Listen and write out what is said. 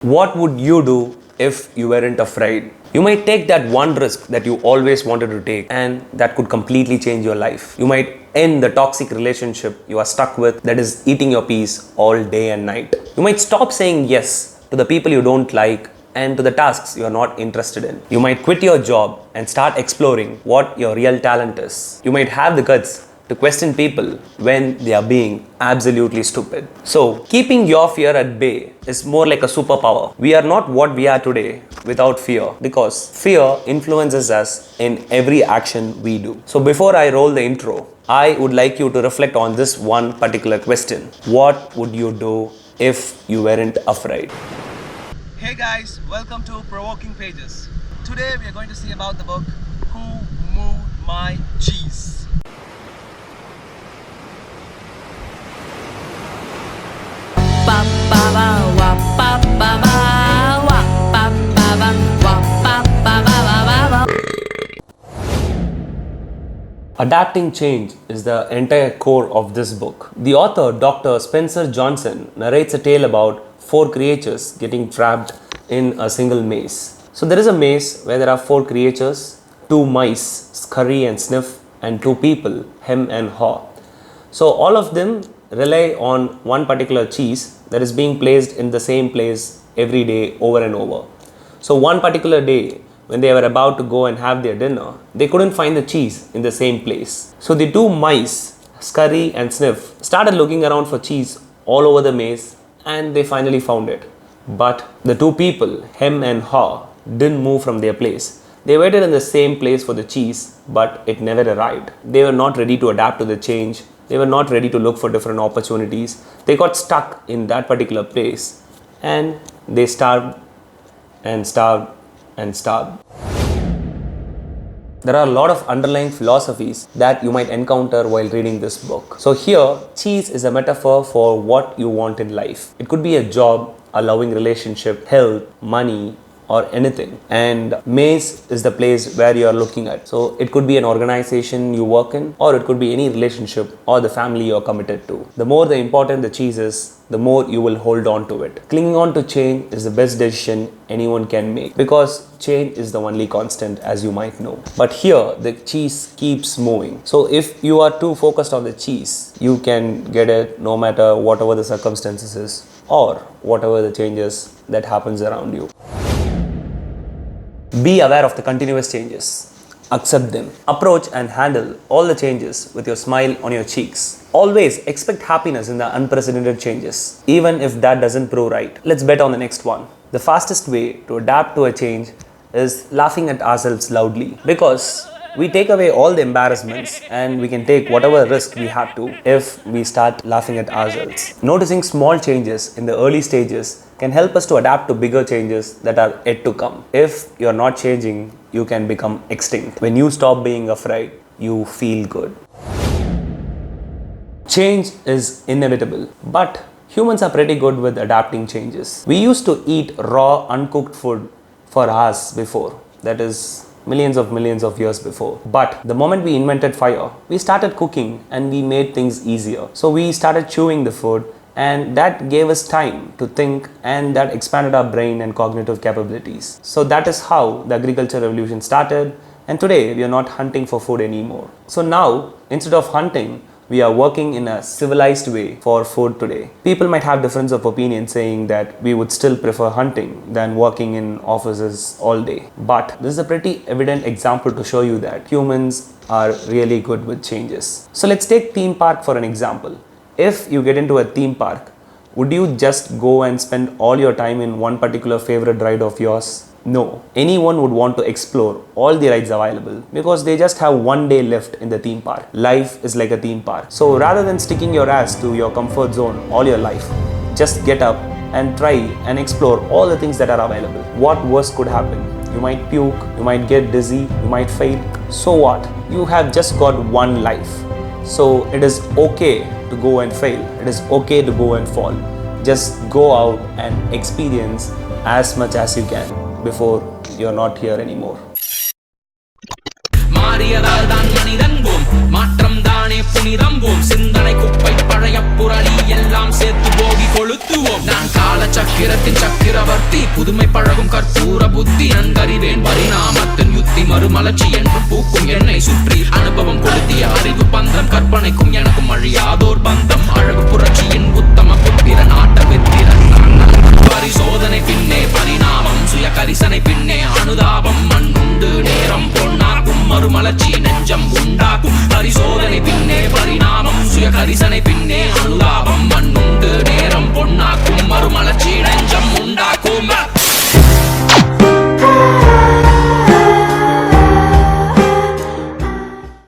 What would you do if you weren't afraid? You might take that one risk that you always wanted to take, and that could completely change your life. You might end the toxic relationship you are stuck with that is eating your peace all day and night. You might stop saying yes to the people you don't like and to the tasks you are not interested in. You might quit your job and start exploring what your real talent is. You might have the guts to question people when they are being absolutely stupid. So, keeping your fear at bay is more like a superpower. We are not what we are today without fear, because fear influences us in every action we do. So, before I roll the intro, I would like you to reflect on this one particular question. What would you do if you weren't afraid? Hey guys, welcome to Provoking Pages. Today we are going to see about the book Who Moved My Cheese. Adapting change is the entire core of this book. The author, Dr. Spencer Johnson, narrates a tale about four creatures getting trapped in a single maze. So there is a maze where there are four creatures, two mice, Scurry and Sniff, and two people, Hem and Haw. So all of them rely on one particular cheese that is being placed in the same place every day over and over. So one particular day, when they were about to go and have their dinner, they couldn't find the cheese in the same place. So the two mice, Scurry and Sniff, started looking around for cheese all over the maze, and they finally found it. But the two people, Hem and Haw, didn't move from their place. They waited in the same place for the cheese, but it never arrived. They were not ready to adapt to the change. They were not ready to look for different opportunities. They got stuck in that particular place, and they starved and starved and starved. There are a lot of underlying philosophies that you might encounter while reading this book. So here, cheese is a metaphor for what you want in life. It could be a job, a loving relationship, health, money, or anything. And maze is the place where you are looking at. So it could be an organization you work in, or it could be any relationship or the family you're committed to. The more the important the cheese is, the more you will hold on to it. Clinging on to change is the best decision anyone can make, because change is the only constant, as you might know. But here, the cheese keeps moving. So if you are too focused on the cheese, you can get it no matter whatever the circumstances is, or whatever the changes that happens around you. Be aware of the continuous changes. Accept them. Approach and handle all the changes with your smile on your cheeks. Always expect happiness in the unprecedented changes, even if that doesn't prove right. Let's bet on the next one. The fastest way to adapt to a change is laughing at ourselves loudly, because we take away all the embarrassments and we can take whatever risk we have to if we start laughing at ourselves. Noticing small changes in the early stages can help us to adapt to bigger changes that are yet to come. If you're not changing, you can become extinct. When you stop being afraid, you feel good. Change is inevitable, but humans are pretty good with adapting changes. We used to eat raw, uncooked food for hours before. That is millions of years before. But the moment we invented fire, we started cooking and we made things easier. So we started chewing the food, and that gave us time to think, and that expanded our brain and cognitive capabilities. So that is how the agricultural revolution started, and today we are not hunting for food anymore. So now, instead of hunting, we are working in a civilized way for food today. People might have difference of opinion, saying that we would still prefer hunting than working in offices all day. But this is a pretty evident example to show you that humans are really good with changes. So let's take theme park for an example. If you get into a theme park, would you just go and spend all your time in one particular favorite ride of yours? No. Anyone would want to explore all the rides available, because they just have one day left in the theme park. Life is like a theme park. So rather than sticking your ass to your comfort zone all your life, just get up and try and explore all the things that are available. What worse could happen? You might puke, you might get dizzy, you might fail. So what? You have just got one life. So it is okay to go and fail. It is okay to go and fall. Just go out and experience as much as you can before you're not here anymore. மாறியதால் தான் மனிதன் போம் மாற்றம் தானே புனிதம் போம் சிந்தனை குப்பை பழைய புரளி எல்லாம் சேர்த்து போகி கொளுத்துவோம். நான் கால சக்கிரத்தின் சக்கிரவர்த்தி, புதுமை பழகும் கற்பூர புத்தி, நன்கறிவேன் பரிணாமத்தின் யுத்தி, மறுமலர்ச்சி என்று பூக்கும் என்னை சுற்றி அனுபவம் கொளுத்திய அறிவு பந்தம், கற்பனைக்கும் எனக்கும் அழியாதோர் பந்தம், அழகு புரட்சியின் உத்தம புத்திர நாட்ட வெத்திரன் பரிசோதனை பின்னே பரிணாமம், சுய கரிசனை பின்னே அனுதாபம், மண்ணுண்டு நேரம் பொன்னாக்கும், மறுமலர்ச்சி நெஞ்சம் உண்டாக்கும், பரிசோதனை பின்னே பரிணாமம், சுய கரிசனை பின்னே அனுதாபம், மண்ணும்